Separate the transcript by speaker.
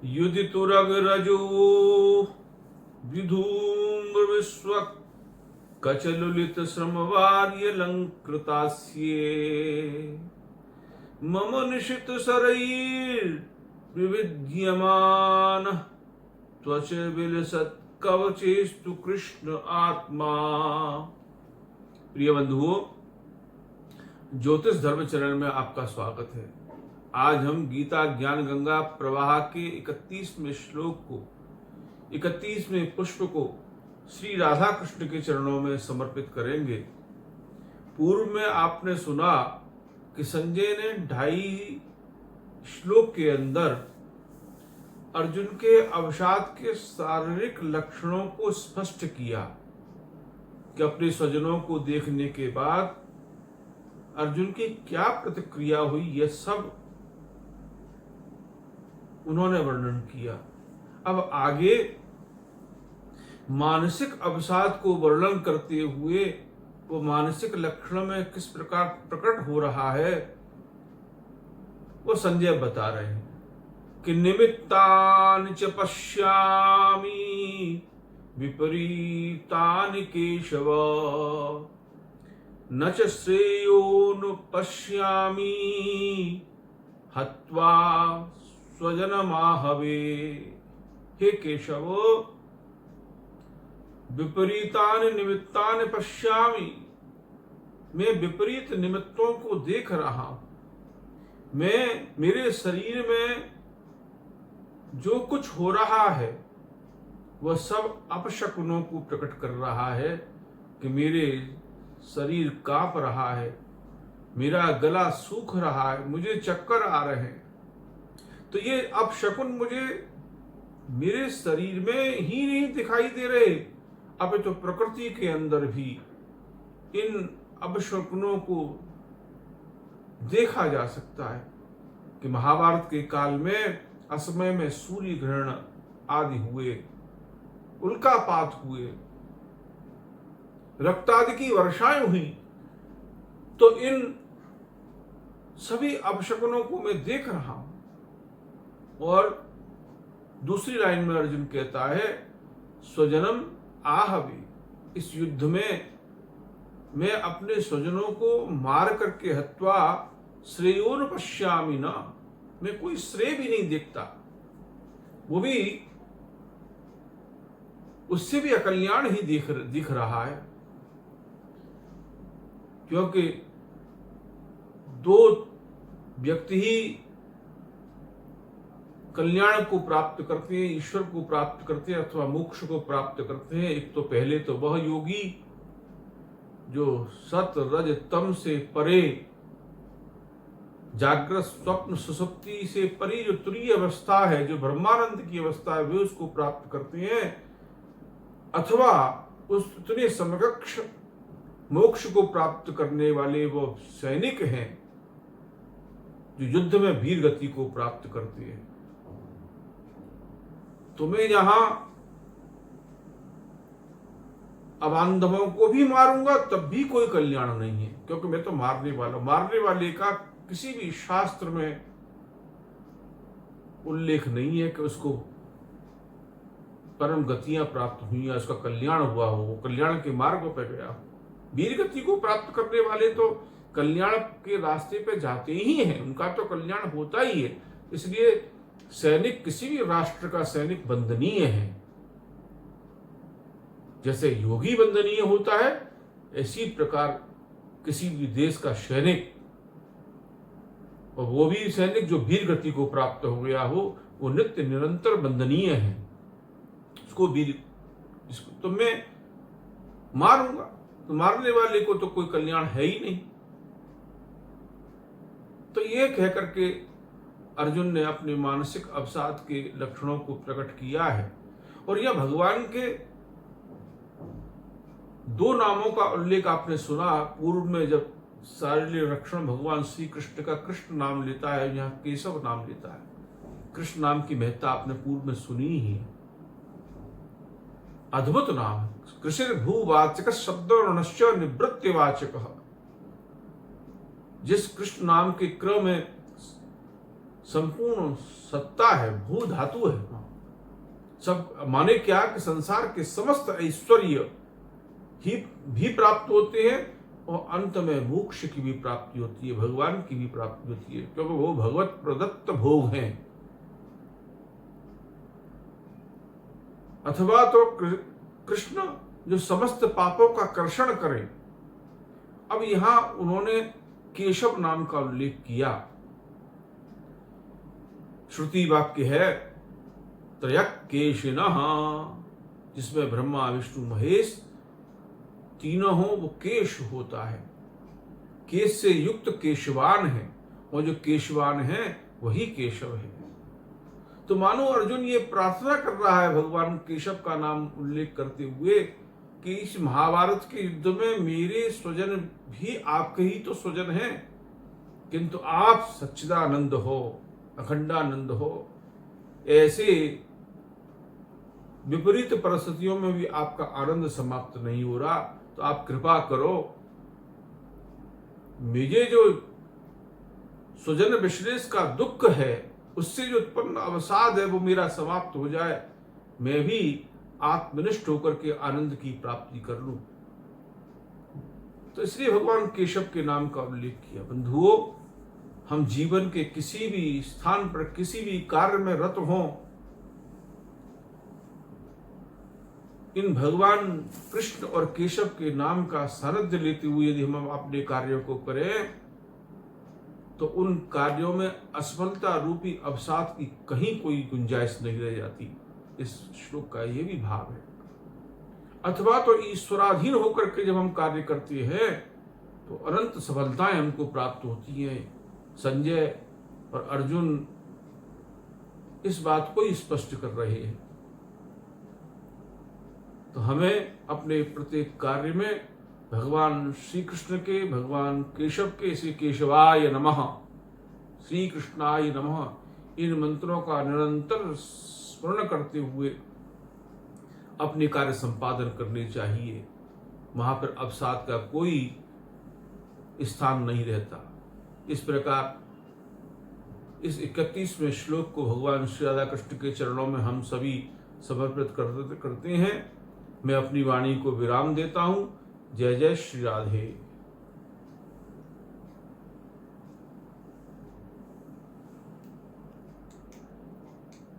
Speaker 1: युदितुरग्रजो विधूम्र विश्व कचलुलित श्रमवार्यलंकृतास्ये मम निशित शरैर् विविध्यमान त्वच विलसत् कवचेस्तु कृष्ण आत्मा। प्रिय बंधुओं, ज्योतिष धर्म चरण में आपका स्वागत है। आज हम गीता ज्ञान गंगा प्रवाह के 31वें श्लोक को 31वें पुष्प को श्री राधा कृष्ण के चरणों में समर्पित करेंगे। पूर्व में आपने सुना कि संजय ने 2.5 श्लोक के अंदर अर्जुन के अवसाद के शारीरिक लक्षणों को स्पष्ट किया कि अपने स्वजनों को देखने के बाद अर्जुन की क्या प्रतिक्रिया हुई, यह सब उन्होंने वर्णन किया। अब आगे मानसिक अवसाद को वर्णन करते हुए वो मानसिक लक्षण में किस प्रकार प्रकट हो रहा है वो संजय बता रहे हैं कि निमित्तानि च पश्यामि विपरीतानि केशव न च श्रेयोनु पश्यामि हत्वा स्वजनमाहवे। हे केशव, विपरीतानि निमित्तानि पश्यामि, मैं विपरीत निमित्तों को देख रहा हूं। मैं मेरे शरीर में जो कुछ हो रहा है वह सब अपशकुनों को प्रकट कर रहा है कि मेरे शरीर कांप रहा है, मेरा गला सूख रहा है, मुझे चक्कर आ रहे हैं। तो ये अपशकुन मुझे मेरे शरीर में ही नहीं दिखाई दे रहे, अब तो प्रकृति के अंदर भी इन अपशकुनों को देखा जा सकता है कि महाभारत के काल में असमय में सूर्य ग्रहण आदि हुए, उल्कापात हुए, रक्तादि की वर्षाएं हुई, तो इन सभी अपशकुनों को मैं देख रहा हूं। और दूसरी लाइन में अर्जुन कहता है स्वजनम आहवे, इस युद्ध में मैं अपने स्वजनों को मार करके हत्वा श्रेयोन पश्यामि ना, मैं कोई श्रेय भी नहीं देखता, वो भी उससे भी अकल्याण ही दिख रहा है। क्योंकि दो व्यक्ति ही कल्याण को प्राप्त करते हैं, ईश्वर को प्राप्त करते हैं अथवा मोक्ष को प्राप्त करते हैं। एक तो पहले तो वह योगी जो सत रज तम से परे, जागृत स्वप्न सुसुप्ति से परी जो तुरीय अवस्था है, जो ब्रह्मानंद की अवस्था है, वे उसको प्राप्त करते हैं। अथवा उस इतने समकक्ष मोक्ष को प्राप्त करने वाले वो सैनिक हैं जो युद्ध में वीर गति को प्राप्त करते हैं। तो मैं यहां अबांधवों को भी मारूंगा तब भी कोई कल्याण नहीं है, क्योंकि मैं तो मारने वाला। मारने वाले का किसी भी शास्त्र में उल्लेख नहीं है कि उसको परम गतियां प्राप्त हुई या उसका कल्याण हुआ हो, वो कल्याण के मार्ग पर गया हो। वीर गति को प्राप्त करने वाले तो कल्याण के रास्ते पे जाते ही हैं, उनका तो कल्याण होता ही है। इसलिए सैनिक, किसी भी राष्ट्र का सैनिक वंदनीय है। जैसे योगी वंदनीय होता है, इसी प्रकार किसी भी देश का सैनिक, और वो भी सैनिक जो वीर गति को प्राप्त हो गया हो, वो नित्य निरंतर वंदनीय है। उसको तो मैं मारूंगा, तो मारने वाले को तो कोई कल्याण है ही नहीं। तो ये कह करके अर्जुन ने अपने मानसिक अवसाद के लक्षणों को प्रकट किया है। और यह भगवान के 2 नामों का उल्लेख आपने सुना पूर्व में, जब शारीरिक लक्षण भगवान श्री कृष्ण का कृष्ण नाम लेता है, यहाँ केशव नाम लेता है। कृष्ण नाम की महत्ता आपने पूर्व में सुनी ही है। अद्भुत नाम है। कृषिर भूवाचक शब्दोर्णश्च निवृत्तिवाचक। जिस कृष्ण नाम के क्रम में संपूर्ण सत्ता है, भू धातु है। सब माने क्या कि संसार के समस्त ऐश्वर्य ही भी प्राप्त होते हैं और अंत में मोक्ष की भी प्राप्ति होती है, भगवान की भी प्राप्ति होती है, क्योंकि वो भगवत प्रदत्त भोग हैं। अथवा तो कृष्ण जो समस्त पापों का कर्षण करें। अब यहां उन्होंने केशव नाम का उल्लेख किया। श्रुति वाक्य है त्रयक केशिनः, जिसमें ब्रह्मा विष्णु महेश तीनों हो, वो केश होता है। केश से युक्त केशवान है, और जो केशवान है वही केशव है। तो मानो अर्जुन ये प्रार्थना कर रहा है भगवान केशव का नाम उल्लेख करते हुए कि इस महाभारत के युद्ध में मेरे स्वजन भी आपके ही तो स्वजन हैं, किंतु आप सच्चिदानंद हो, अखंडानंद हो। ऐसे विपरीत परिस्थितियों में भी आपका आनंद समाप्त नहीं हो रहा, तो आप कृपा करो, मुझे जो स्वजन विश्लेष का दुख है, उससे जो उत्पन्न अवसाद है, वो मेरा समाप्त हो जाए, मैं भी आत्मनिष्ठ होकर के आनंद की प्राप्ति कर लूं। तो इसलिए भगवान केशव के नाम का उल्लेख किया। बंधुओं, हम जीवन के किसी भी स्थान पर किसी भी कार्य में रत हों, इन भगवान कृष्ण और केशव के नाम का सानिध्य लेते हुए यदि हम अपने कार्यों को करें, तो उन कार्यों में असफलता रूपी अवसाद की कहीं कोई गुंजाइश नहीं रह जाती। इस श्लोक का यह भी भाव है। अथवा तो ईश्वराधीन होकर के जब हम कार्य करते हैं तो अनंत सफलताएं हमको प्राप्त होती हैं। संजय और अर्जुन इस बात को ही स्पष्ट कर रहे हैं। तो हमें अपने प्रत्येक कार्य में भगवान श्री कृष्ण के, भगवान केशव के, श्री केशवाय नमः, श्री कृष्णाय नमः, इन मंत्रों का निरंतर स्मरण करते हुए अपने कार्य संपादन करने चाहिए। वहां पर अवसाद का कोई स्थान नहीं रहता। इस प्रकार इस 31वें श्लोक को भगवान श्री राधा कृष्ण के चरणों में हम सभी समर्पित करते हैं। मैं अपनी वाणी को विराम देता हूं। जय जय श्री राधे।